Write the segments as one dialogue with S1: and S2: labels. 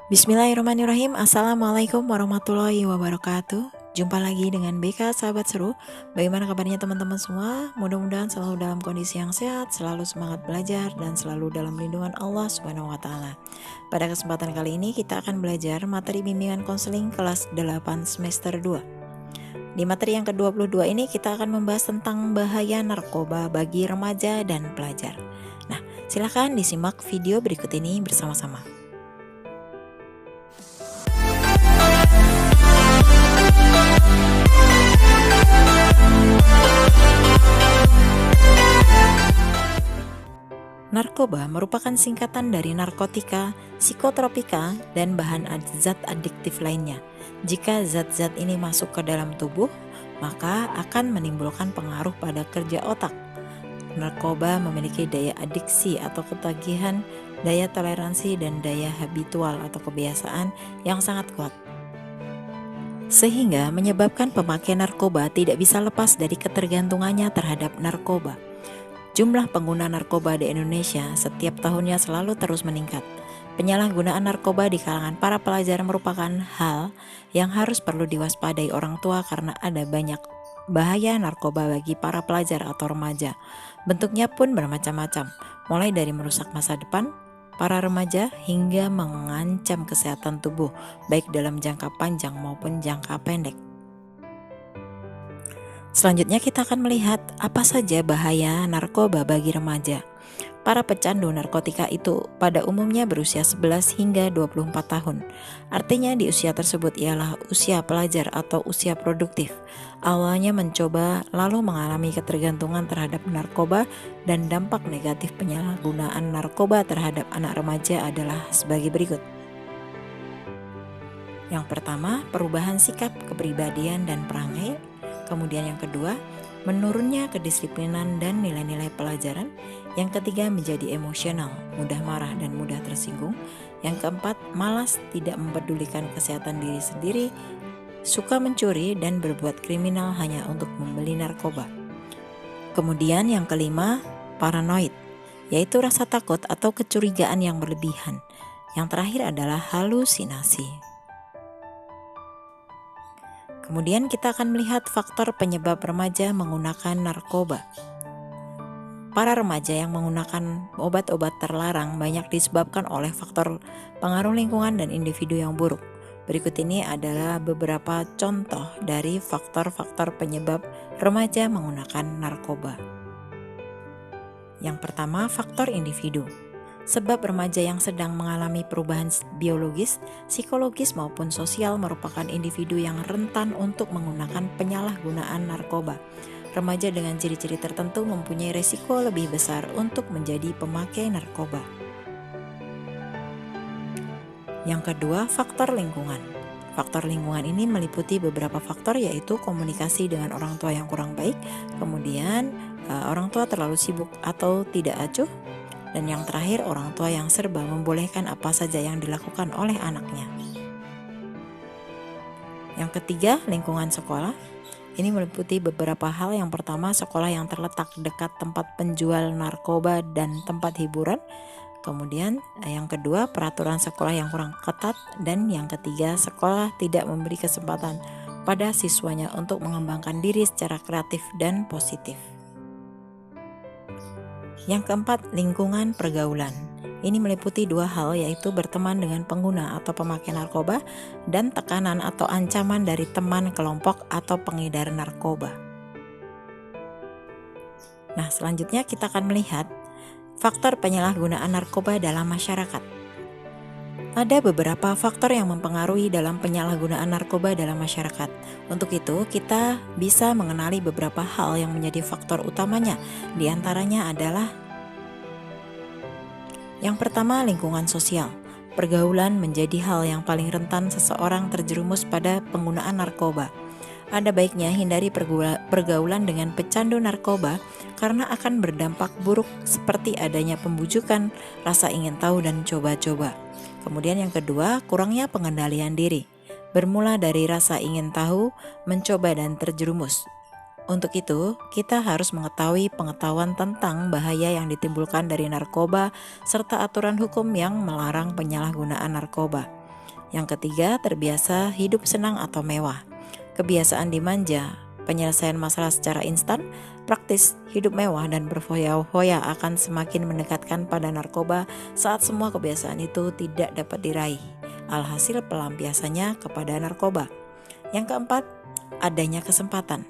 S1: Bismillahirrahmanirrahim. Assalamualaikum warahmatullahi wabarakatuh. Jumpa lagi dengan BK Sahabat Seru. Bagaimana kabarnya teman-teman semua? Mudah-mudahan selalu dalam kondisi yang sehat, selalu semangat belajar, dan selalu dalam lindungan Allah Subhanahu wa Ta'ala. Pada kesempatan kali ini kita akan belajar materi bimbingan konseling kelas 8 semester 2. Di materi yang ke-22 ini kita akan membahas tentang bahaya narkoba bagi remaja dan pelajar. Nah, silakan disimak video berikut ini bersama-sama. Narkoba merupakan singkatan dari narkotika, psikotropika, dan bahan zat adiktif lainnya. Jika zat-zat ini masuk ke dalam tubuh, maka akan menimbulkan pengaruh pada kerja otak. Narkoba memiliki daya adiksi atau ketagihan, daya toleransi, dan daya habitual atau kebiasaan yang sangat kuat, sehingga menyebabkan pemakai narkoba tidak bisa lepas dari ketergantungannya terhadap narkoba. Jumlah pengguna narkoba di Indonesia setiap tahunnya selalu terus meningkat. Penyalahgunaan narkoba di kalangan para pelajar merupakan hal yang harus perlu diwaspadai orang tua karena ada banyak bahaya narkoba bagi para pelajar atau remaja. Bentuknya pun bermacam-macam, mulai dari merusak masa depan para remaja hingga mengancam kesehatan tubuh, baik dalam jangka panjang maupun jangka pendek. Selanjutnya kita akan melihat apa saja bahaya narkoba bagi remaja. Para pecandu narkotika itu pada umumnya berusia 11 hingga 24 tahun. Artinya di usia tersebut ialah usia pelajar atau usia produktif. Awalnya mencoba lalu mengalami ketergantungan terhadap narkoba, dan dampak negatif penyalahgunaan narkoba terhadap anak remaja adalah sebagai berikut. Yang pertama, perubahan sikap, kepribadian, dan perangai. Kemudian yang kedua, menurunnya kedisiplinan dan nilai-nilai pelajaran. Yang ketiga, menjadi emosional, mudah marah dan mudah tersinggung. Yang keempat, malas, tidak mempedulikan kesehatan diri sendiri, suka mencuri dan berbuat kriminal hanya untuk membeli narkoba. Kemudian yang kelima, paranoid, yaitu rasa takut atau kecurigaan yang berlebihan. Yang terakhir adalah halusinasi. Kemudian kita akan melihat faktor penyebab remaja menggunakan narkoba. Para remaja yang menggunakan obat-obat terlarang banyak disebabkan oleh faktor pengaruh lingkungan dan individu yang buruk. Berikut ini adalah beberapa contoh dari faktor-faktor penyebab remaja menggunakan narkoba. Yang pertama, faktor individu. Sebab remaja yang sedang mengalami perubahan biologis, psikologis maupun sosial merupakan individu yang rentan untuk menggunakan penyalahgunaan narkoba. Remaja dengan ciri-ciri tertentu mempunyai risiko lebih besar untuk menjadi pemakai narkoba. Yang kedua, faktor lingkungan. Faktor lingkungan ini meliputi beberapa faktor, yaitu komunikasi dengan orang tua yang kurang baik, kemudian orang tua terlalu sibuk atau tidak acuh, dan yang terakhir, orang tua yang serba membolehkan apa saja yang dilakukan oleh anaknya. Yang ketiga, lingkungan sekolah. Ini meliputi beberapa hal. Yang pertama, sekolah yang terletak dekat tempat penjual narkoba dan tempat hiburan. Kemudian yang kedua, peraturan sekolah yang kurang ketat. Dan yang ketiga, sekolah tidak memberi kesempatan pada siswanya untuk mengembangkan diri secara kreatif dan positif. Yang keempat, lingkungan pergaulan. Ini meliputi dua hal, yaitu berteman dengan pengguna atau pemakai narkoba dan tekanan atau ancaman dari teman, kelompok, atau pengedar narkoba. Nah, selanjutnya kita akan melihat faktor penyalahgunaan narkoba dalam masyarakat. Ada beberapa faktor yang mempengaruhi dalam penyalahgunaan narkoba dalam masyarakat. Untuk itu, kita bisa mengenali beberapa hal yang menjadi faktor utamanya. Di antaranya adalah yang pertama, lingkungan sosial. Pergaulan menjadi hal yang paling rentan seseorang terjerumus pada penggunaan narkoba. Ada baiknya hindari pergaulan dengan pecandu narkoba karena akan berdampak buruk seperti adanya pembujukan, rasa ingin tahu, dan coba-coba. Kemudian yang kedua, kurangnya pengendalian diri. Bermula dari rasa ingin tahu, mencoba, dan terjerumus. Untuk itu, kita harus mengetahui pengetahuan tentang bahaya yang ditimbulkan dari narkoba serta aturan hukum yang melarang penyalahgunaan narkoba. Yang ketiga, terbiasa hidup senang atau mewah. Kebiasaan dimanja, penyelesaian masalah secara instan, praktis, hidup mewah, dan berfoya-foya akan semakin mendekatkan pada narkoba saat semua kebiasaan itu tidak dapat diraih. Alhasil pelampiasannya kepada narkoba. Yang keempat, adanya kesempatan.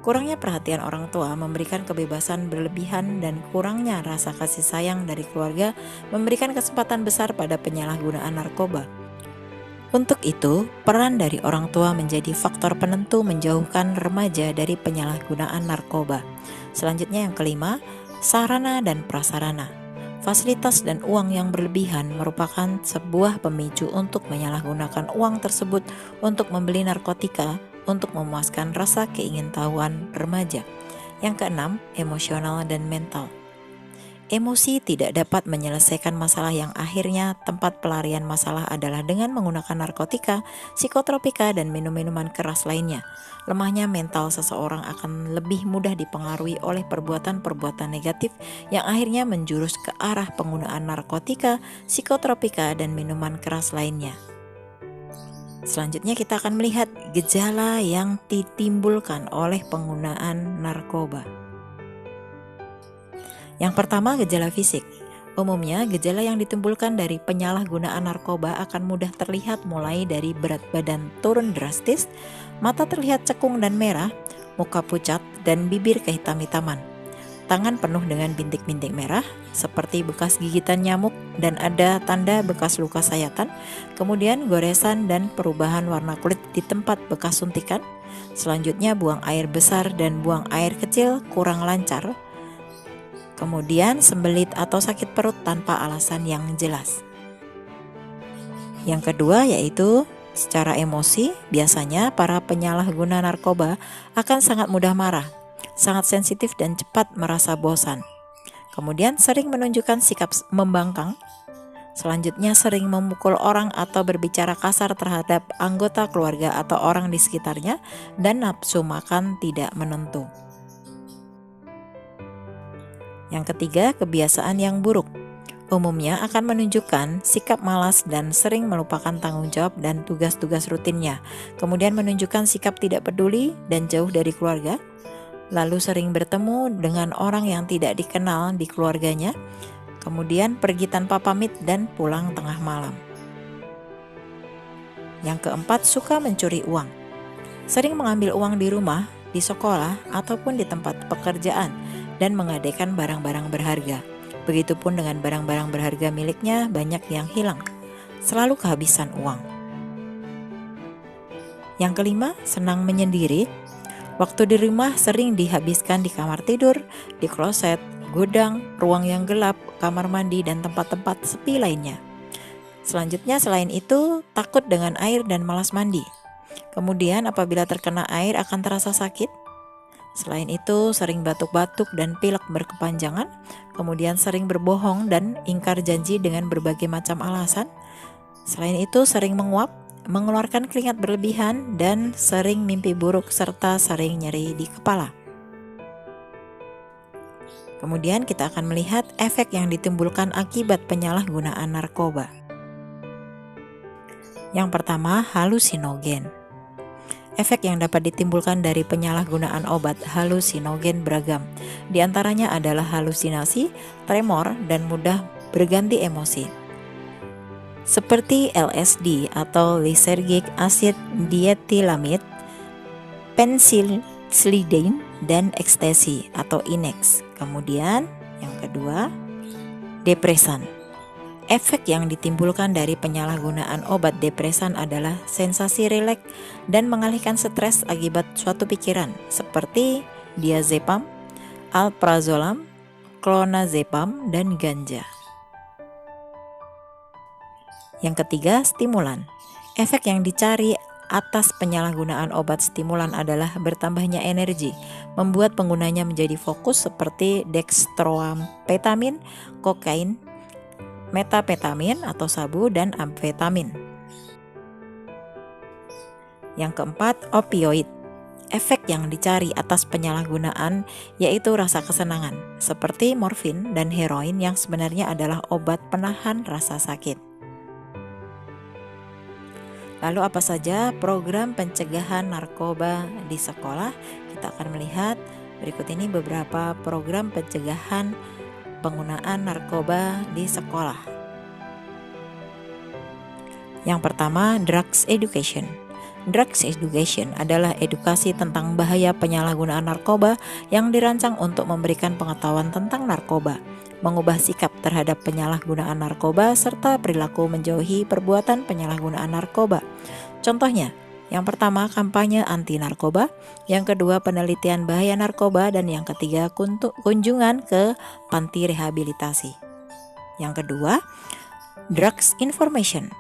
S1: Kurangnya perhatian orang tua memberikan kebebasan berlebihan dan kurangnya rasa kasih sayang dari keluarga memberikan kesempatan besar pada penyalahgunaan narkoba. Untuk itu, peran dari orang tua menjadi faktor penentu menjauhkan remaja dari penyalahgunaan narkoba. Selanjutnya yang kelima, sarana dan prasarana. Fasilitas dan uang yang berlebihan merupakan sebuah pemicu untuk menyalahgunakan uang tersebut untuk membeli narkotika untuk memuaskan rasa keingintahuan remaja. Yang keenam, emosional dan mental. Emosi tidak dapat menyelesaikan masalah yang akhirnya tempat pelarian masalah adalah dengan menggunakan narkotika, psikotropika, dan minum-minuman keras lainnya. Lemahnya mental seseorang akan lebih mudah dipengaruhi oleh perbuatan-perbuatan negatif yang akhirnya menjurus ke arah penggunaan narkotika, psikotropika, dan minuman keras lainnya. Selanjutnya kita akan melihat gejala yang ditimbulkan oleh penggunaan narkoba. Yang pertama, gejala fisik. Umumnya, gejala yang ditimbulkan dari penyalahgunaan narkoba akan mudah terlihat mulai dari berat badan turun drastis, mata terlihat cekung dan merah, muka pucat, dan bibir kehitam-hitaman. Tangan penuh dengan bintik-bintik merah seperti bekas gigitan nyamuk dan ada tanda bekas luka sayatan, kemudian goresan dan perubahan warna kulit di tempat bekas suntikan. Selanjutnya buang air besar dan buang air kecil kurang lancar. Kemudian sembelit atau sakit perut tanpa alasan yang jelas. Yang kedua yaitu secara emosi, biasanya para penyalahguna narkoba akan sangat mudah marah, sangat sensitif dan cepat merasa bosan. Kemudian sering menunjukkan sikap membangkang. Selanjutnya sering memukul orang atau berbicara kasar terhadap anggota keluarga atau orang di sekitarnya dan nafsu makan tidak menentu. Yang ketiga, kebiasaan yang buruk. Umumnya akan menunjukkan sikap malas dan sering melupakan tanggung jawab dan tugas-tugas rutinnya. Kemudian menunjukkan sikap tidak peduli dan jauh dari keluarga. Lalu sering bertemu dengan orang yang tidak dikenal di keluarganya, kemudian pergi tanpa pamit dan pulang tengah malam. Yang keempat, suka mencuri uang. Sering mengambil uang di rumah, di sekolah, ataupun di tempat pekerjaan dan menggadaikan barang-barang berharga. Begitupun dengan barang-barang berharga miliknya banyak yang hilang, selalu kehabisan uang. Yang kelima, senang menyendiri. Waktu di rumah sering dihabiskan di kamar tidur, di kloset, gudang, ruang yang gelap, kamar mandi, dan tempat-tempat sepi lainnya. Selanjutnya selain itu, takut dengan air dan malas mandi. Kemudian apabila terkena air akan terasa sakit. Selain itu, sering batuk-batuk dan pilek berkepanjangan, kemudian sering berbohong dan ingkar janji dengan berbagai macam alasan. Selain itu, sering menguap, mengeluarkan keringat berlebihan, dan sering mimpi buruk serta sering nyeri di kepala. Kemudian kita akan melihat efek yang ditimbulkan akibat penyalahgunaan narkoba. Yang pertama, halusinogen. Efek yang dapat ditimbulkan dari penyalahgunaan obat halusinogen beragam. Di antaranya adalah halusinasi, tremor, dan mudah berganti emosi. Seperti LSD atau lysergic acid diethylamide, phencyclidine, dan ekstasi atau Inex. Kemudian yang kedua, depresan. Efek yang ditimbulkan dari penyalahgunaan obat depresan adalah sensasi rileks dan mengalihkan stres akibat suatu pikiran seperti diazepam, alprazolam, clonazepam, dan ganja. Yang ketiga, stimulan. Efek yang dicari atas penyalahgunaan obat stimulan adalah bertambahnya energi, membuat penggunanya menjadi fokus seperti dextroamphetamine, kokain, metapetamin atau sabu, dan amfetamin. Yang keempat, opioid. Efek yang dicari atas penyalahgunaan yaitu rasa kesenangan, seperti morfin dan heroin yang sebenarnya adalah obat penahan rasa sakit. Lalu apa saja program pencegahan narkoba di sekolah? Kita akan melihat berikut ini beberapa program pencegahan penggunaan narkoba di sekolah. Yang pertama, drugs education. Drugs education adalah edukasi tentang bahaya penyalahgunaan narkoba yang dirancang untuk memberikan pengetahuan tentang narkoba, mengubah sikap terhadap penyalahgunaan narkoba, serta perilaku menjauhi perbuatan penyalahgunaan narkoba. Contohnya, yang pertama kampanye anti narkoba, yang kedua penelitian bahaya narkoba, dan yang ketiga kunjungan ke panti rehabilitasi. Yang kedua, drugs information.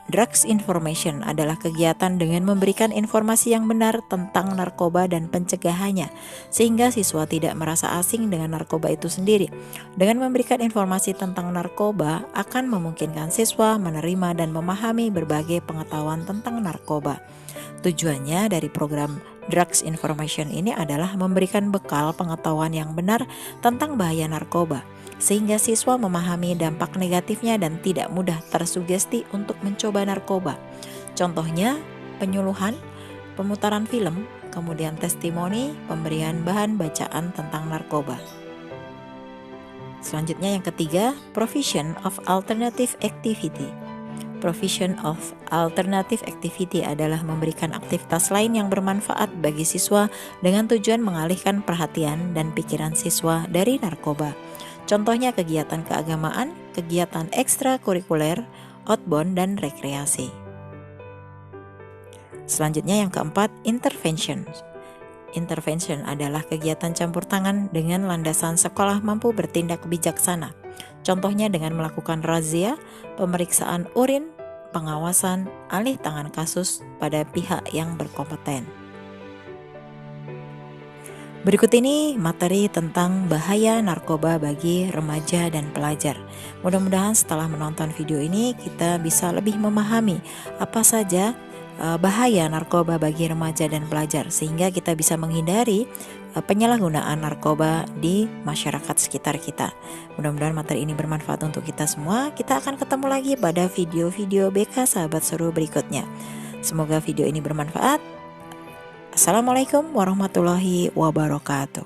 S1: Drugs information adalah kegiatan dengan memberikan informasi yang benar tentang narkoba dan pencegahannya, sehingga siswa tidak merasa asing dengan narkoba itu sendiri. Dengan memberikan informasi tentang narkoba akan memungkinkan siswa menerima dan memahami berbagai pengetahuan tentang narkoba. Tujuannya dari program Drugs Information ini adalah memberikan bekal pengetahuan yang benar tentang bahaya narkoba, sehingga siswa memahami dampak negatifnya dan tidak mudah tersugesti untuk mencoba narkoba. Contohnya, penyuluhan, pemutaran film, kemudian testimoni, pemberian bahan bacaan tentang narkoba. Selanjutnya yang ketiga, provision of alternative activity. Provision of alternative activity adalah memberikan aktivitas lain yang bermanfaat bagi siswa dengan tujuan mengalihkan perhatian dan pikiran siswa dari narkoba. Contohnya kegiatan keagamaan, kegiatan ekstrakurikuler, outbound, dan rekreasi. Selanjutnya yang keempat, intervention. Intervention adalah kegiatan campur tangan dengan landasan sekolah mampu bertindak bijaksana. Contohnya dengan melakukan razia, pemeriksaan urin, pengawasan, alih tangan kasus pada pihak yang berkompeten. Berikut ini materi tentang bahaya narkoba bagi remaja dan pelajar. Mudah-mudahan setelah menonton video ini kita bisa lebih memahami apa saja bahaya narkoba bagi remaja dan pelajar, sehingga kita bisa menghindari penyalahgunaan narkoba di masyarakat sekitar kita. Mudah-mudahan materi ini bermanfaat untuk kita semua. Kita akan ketemu lagi pada video-video BK Sahabat Seru berikutnya. Semoga video ini bermanfaat. Assalamualaikum warahmatullahi wabarakatuh.